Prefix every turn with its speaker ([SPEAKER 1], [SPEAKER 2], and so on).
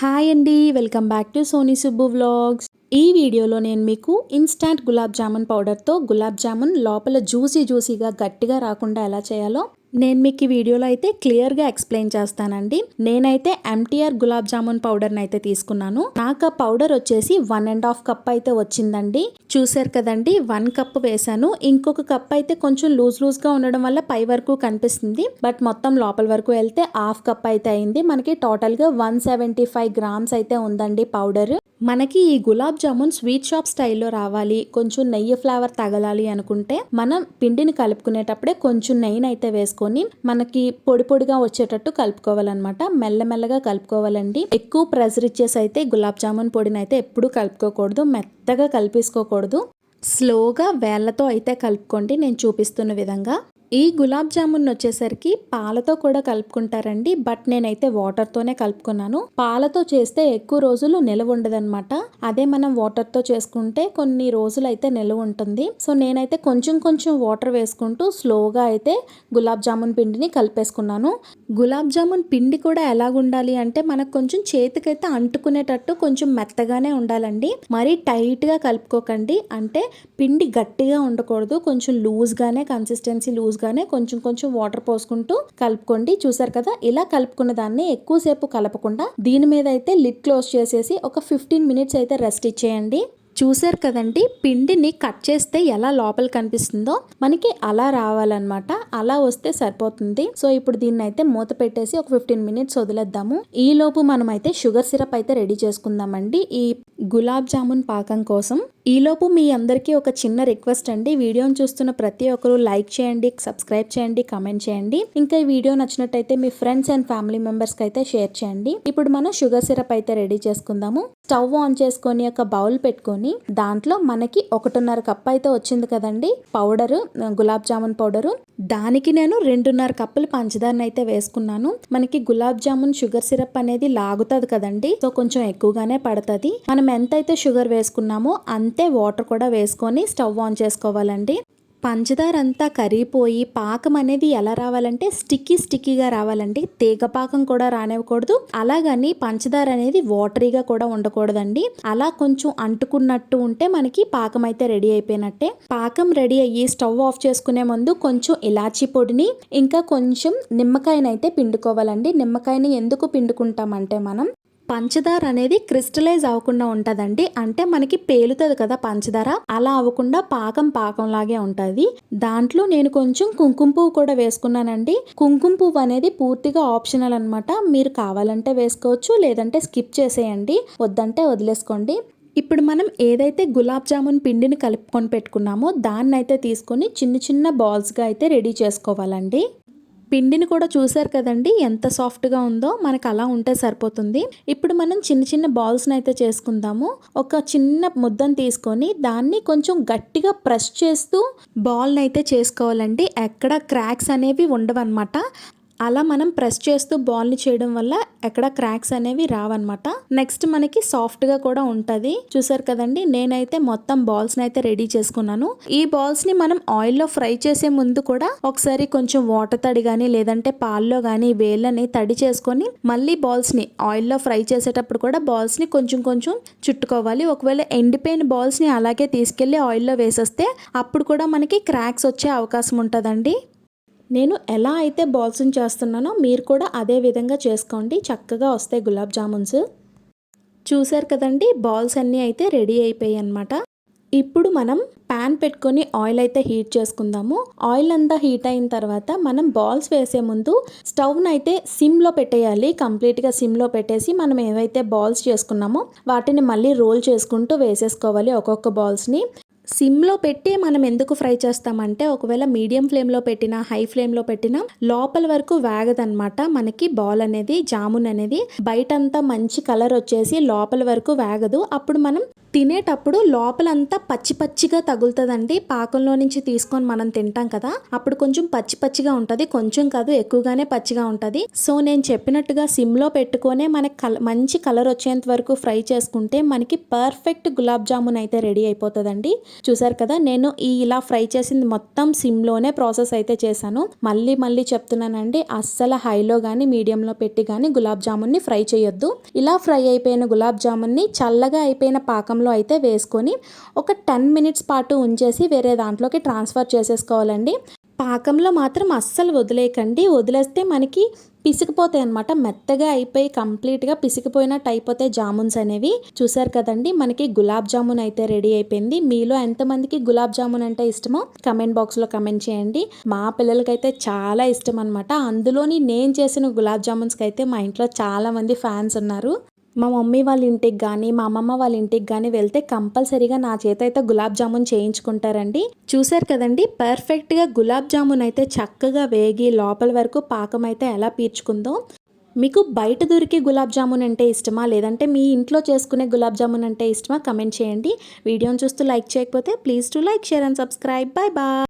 [SPEAKER 1] Hi అండి, welcome back to Sony Subbu vlogs. ఈ వీడియోలో నేను మీకు ఇన్స్టాంట్ గులాబ్ జామున్ పౌడర్తో గులాబ్ జామున్ లోపల జ్యూసీగా గట్టిగా రాకుండా ఎలా చేయాలో నేను మీకు ఈ వీడియోలో అయితే క్లియర్గా ఎక్స్ప్లెయిన్ చేస్తానండి. నేనైతే ఎంటీఆర్ గులాబ్ జామున్ పౌడర్ని అయితే తీసుకున్నాను. నాకు ఆ పౌడర్ వచ్చేసి 1.5 కప్ అయితే వచ్చిందండి. చూసారు కదండి, 1 కప్ వేసాను. ఇంకొక కప్ అయితే కొంచెం లూజ్గా ఉండడం వల్ల పై వరకు కనిపిస్తుంది, బట్ మొత్తం లోపల వరకు వెళ్తే హాఫ్ కప్ అయితే అయింది. మనకి టోటల్గా 175 గ్రామ్స్ అయితే ఉందండి పౌడర్. మనకి ఈ గులాబ్ జామున్ స్వీట్ షాప్ స్టైల్లో రావాలి, కొంచెం నెయ్యి ఫ్లేవర్ తగలాలి అనుకుంటే మనం పిండిని కలుపుకునేటప్పుడే కొంచెం నెయ్యిని అయితే వేసుకొని మనకి పొడిగా వచ్చేటట్టు కలుపుకోవాలన్నమాట. మెల్లమెల్లగా కలుపుకోవాలండి. ఎక్కువ ప్రెషర్ ఇచ్చేసి అయితే గులాబ్ జామున్ పొడిని అయితే ఎప్పుడు కలుపుకోకూడదు, మెత్తగా కలిపేసుకోకూడదు. స్లోగా వేళ్ళతో అయితే కలుపుకోండి నేను చూపిస్తున్న విధంగా. ఈ గులాబ్ జామున్ వచ్చేసరికి పాలతో కూడా కలుపుకుంటారండి, బట్ నేనైతే వాటర్తోనే కలుపుకున్నాను. పాలతో చేస్తే ఎక్కువ రోజులు నిలవ ఉండదన్నమాట. అదే మనం వాటర్తో చేసుకుంటే కొన్ని రోజులు అయితే నిలవ ఉంటుంది. సో నేనైతే కొంచెం వాటర్ వేసుకుంటూ స్లోగా అయితే గులాబ్ జామున్ పిండిని కలిపేసుకున్నాను. గులాబ్ జామున్ పిండి కూడా ఎలాగుండాలి అంటే మనకు కొంచెం చేతికైతే అంటుకునేటట్టు కొంచెం మెత్తగానే ఉండాలండి. మరీ టైట్గా కలుపుకోకండి, అంటే పిండి గట్టిగా ఉండకూడదు. కొంచెం లూజ్గానే, కన్సిస్టెన్సీ లూజ్గానే కొంచెం వాటర్ పోసుకుంటూ కలుపుకోండి. చూసారు కదా, ఇలా కలుపుకున్న దాన్ని ఎక్కువసేపు కలపకుండా దీని మీద అయితే లిడ్ క్లోజ్ చేసేసి ఒక 15 మినిట్స్ అయితే రెస్ట్ ఇచ్చేయండి. చూసారు కదండి, పిండిని కట్ చేస్తే ఎలా లోపల కనిపిస్తుందో మనకి అలా రావాలన్నమాట. అలా వస్తే సరిపోతుంది. సో ఇప్పుడు దీన్ని అయితే మూత పెట్టేసి ఒక 15 మినిట్స్ వదిలేద్దాము. ఈ లోపు మనం అయితే షుగర్ సిరప్ అయితే రెడీ చేసుకుందామండి ఈ గులాబ్ జామున్ పాకం కోసం. ఈలోపు మీ అందరికీ ఒక చిన్న రిక్వెస్ట్ అండి. వీడియోని చూస్తున్న ప్రతి ఒక్కరు లైక్ చేయండి, సబ్స్క్రైబ్ చేయండి, కామెంట్ చేయండి. ఇంకా ఈ వీడియో నచ్చినట్టయితే మీ ఫ్రెండ్స్ అండ్ ఫ్యామిలీ మెంబర్స్కి అయితే షేర్ చేయండి. ఇప్పుడు మనం షుగర్ సిరప్ అయితే రెడీ చేసుకుందాము. స్టవ్ ఆన్ చేసుకొని ఒక బౌల్ పెట్టుకొని దాంట్లో మనకి 1.5 కప్ అయితే వచ్చింది కదండి పౌడరు, గులాబ్ జామున్ పౌడరు. దానికి నేను 2.5 కప్పులు పంచదారని అయితే వేసుకున్నాను. మనకి గులాబ్ జామున్ షుగర్ సిరప్ అనేది లాగుతుంది కదండి, సో కొంచెం ఎక్కువగానే పడుతుంది. మనం ఎంతైతే షుగర్ వేసుకున్నామో అంతే వాటర్ కూడా వేసుకొని స్టవ్ ఆన్ చేసుకోవాలండి. పంచదార అంతా కరిగిపోయి పాకం అనేది ఎలా రావాలంటే స్టిక్కీగా రావాలండి. తీగ పాకం కూడా రానివ్వకూడదు, అలాగని పంచదార అనేది వాటరీగా కూడా ఉండకూడదండి. అలా కొంచెం అంటుకున్నట్టు ఉంటే మనకి పాకం అయితే రెడీ అయిపోయినట్టే. పాకం రెడీ అయ్యి స్టవ్ ఆఫ్ చేసుకునే ముందు కొంచెం ఇలాచీ పొడిని ఇంకా కొంచెం నిమ్మకాయనైతే పిండుకోవాలండి. నిమ్మకాయని ఎందుకు పిండుకుంటామంటే మనం పంచదార అనేది క్రిస్టలైజ్ అవ్వకుండా ఉంటుందండి, అంటే మనకి పేలుతుంది కదా పంచదార, అలా అవ్వకుండా పాకంలాగే ఉంటుంది. దాంట్లో నేను కొంచెం కుంకుమ పువ్వు కూడా వేసుకున్నానండి. కుంకుమ పువ్వు అనేది పూర్తిగా ఆప్షనల్ అనమాట. మీరు కావాలంటే వేసుకోవచ్చు, లేదంటే స్కిప్ చేసేయండి, వద్దంటే వదిలేసుకోండి. ఇప్పుడు మనం ఏదైతే గులాబ్ జామున్ పిండిని కలుపుకొని పెట్టుకున్నామో దాన్ని అయితే తీసుకొని చిన్న బాల్స్గా అయితే రెడీ చేసుకోవాలండి. పిండిని కూడా చూసారు కదండి ఎంత సాఫ్ట్గా ఉందో, మనకు అలా ఉంటే సరిపోతుంది. ఇప్పుడు మనం చిన్న బాల్స్ని అయితే చేసుకుందాము. ఒక చిన్న ముద్దను తీసుకొని దాన్ని కొంచెం గట్టిగా ప్రెస్ చేస్తూ బాల్ని అయితే చేసుకోవాలండి. ఎక్కడ క్రాక్స్ అనేవి ఉండవన్నమాట. అలా మనం ప్రెస్ చేస్తూ బాల్ని చేయడం వల్ల ఎక్కడ క్రాక్స్ అనేవి రావన్నమాట. నెక్స్ట్ మనకి సాఫ్ట్గా కూడా ఉంటుంది. చూసారు కదండి, నేనైతే మొత్తం బాల్స్ని అయితే రెడీ చేసుకున్నాను. ఈ బాల్స్ని మనం ఆయిల్లో ఫ్రై చేసే ముందు కూడా ఒకసారి కొంచెం వాటర్ తడి కానీ లేదంటే పాల్లో కానీ వేళ్ళని తడి చేసుకొని మళ్ళీ బాల్స్ని ఆయిల్లో ఫ్రై చేసేటప్పుడు కూడా బాల్స్ని కొంచెం చుట్టుకోవాలి. ఒకవేళ ఎండిపోయిన బాల్స్ని అలాగే తీసుకెళ్ళి ఆయిల్లో వేసేస్తే అప్పుడు కూడా మనకి క్రాక్స్ వచ్చే అవకాశం ఉంటుందండి. నేను ఎలా అయితే బాల్స్ని చేస్తున్నానో మీరు కూడా అదే విధంగా చేసుకోండి, చక్కగా వస్తాయి గులాబ్ జామున్స్. చూసారు కదండి, బాల్స్ అన్నీ అయితే రెడీ అయిపోయాయి అన్నమాట. ఇప్పుడు మనం ప్యాన్ పెట్టుకొని ఆయిల్ అయితే హీట్ చేసుకుందాము. ఆయిల్ అంతా హీట్ అయిన తర్వాత మనం బాల్స్ వేసే ముందు స్టవ్ని అయితే సిమ్లో పెట్టేయాలి. కంప్లీట్గా సిమ్లో పెట్టేసి మనం ఏవైతే బాల్స్ చేసుకున్నామో వాటిని మళ్ళీ రోల్ చేసుకుంటూ వేసేసుకోవాలి ఒక్కొక్క బాల్స్ని. సిమ్లో పెట్టి మనం ఎందుకు ఫ్రై చేస్తామంటే ఒకవేళ మీడియం ఫ్లేమ్లో పెట్టినా హై ఫ్లేమ్లో పెట్టినా లోపల వరకు వేగదనమాట. మనకి బాల్ అనేది జామున్ అనేది బయటంతా మంచి కలర్ వచ్చేసి లోపల వరకు వేగదు. అప్పుడు మనం తినేటప్పుడు లోపలంతా పచ్చి పచ్చిగా తగులుతుందండి. పాకంలో నుంచి తీసుకొని మనం తింటాం కదా, అప్పుడు కొంచెం పచ్చి పచ్చిగా ఉంటుంది. కొంచెం కాదు, ఎక్కువగానే పచ్చిగా ఉంటుంది. సో నేను చెప్పినట్టుగా సిమ్లో పెట్టుకొనే మనకి మంచి కలర్ వచ్చేంత వరకు ఫ్రై చేసుకుంటే మనకి పర్ఫెక్ట్ గులాబ్ జామున్ అయితే రెడీ అయిపోతుందండి. చూసారు కదా, నేను ఇలా ఫ్రై చేసింది మొత్తం సిమ్లోనే ప్రాసెస్ అయితే చేశాను. మళ్ళీ చెప్తున్నానండి, అస్సలు హైలో కానీ మీడియంలో పెట్టి కానీ గులాబ్ జామున్ని ఫ్రై చేయొద్దు. ఇలా ఫ్రై అయిపోయిన గులాబ్ జామున్ని చల్లగా అయిపోయిన పాకంలో అయితే వేసుకొని ఒక 10 మినిట్స్ పాటు ఉంచేసి వేరే దాంట్లోకి ట్రాన్స్ఫర్ చేసేసుకోవాలండి. పాకంలో మాత్రం అస్సలు వదిలేయకండి. వదిలేస్తే మనకి పిసికిపోతాయి అనమాట. మెత్తగా అయిపోయి కంప్లీట్గా పిసికిపోయినట్టు అయిపోతాయి జామున్స్ అనేవి. చూసారు కదండి, మనకి గులాబ్ జామున్ అయితే రెడీ అయిపోయింది. మీలో ఎంతమందికి గులాబ్ జామున్ అంటే ఇష్టమో కమెంట్ బాక్స్లో కమెంట్ చేయండి. మా పిల్లలకైతే చాలా ఇష్టం అనమాట. అందులోని నేను చేసిన గులాబ్ జామున్స్కి అయితే మా ఇంట్లో చాలామంది ఫ్యాన్స్ ఉన్నారు. మా మమ్మీ వాళ్ళ ఇంటికి కానీ మా అమ్మమ్మ వాళ్ళ ఇంటికి కానీ వెళ్తే కంపల్సరీగా నా చేత అయితే గులాబ్ జామున్ చేయించుకుంటారండి. చూసారు కదండి, పర్ఫెక్ట్గా గులాబ్ జామున్ అయితే చక్కగా వేగి లోపల వరకు పాకం అయితే ఎలా పీల్చుకుందో. మీకు బయట దొరికే గులాబ్ జామున్ అంటే ఇష్టమా, లేదంటే మీ ఇంట్లో చేసుకునే గులాబ్ జామున్ అంటే ఇష్టమా కమెంట్ చేయండి. వీడియోని చూస్తూ లైక్ చేయకపోతే please to like, share and subscribe. Bye bye.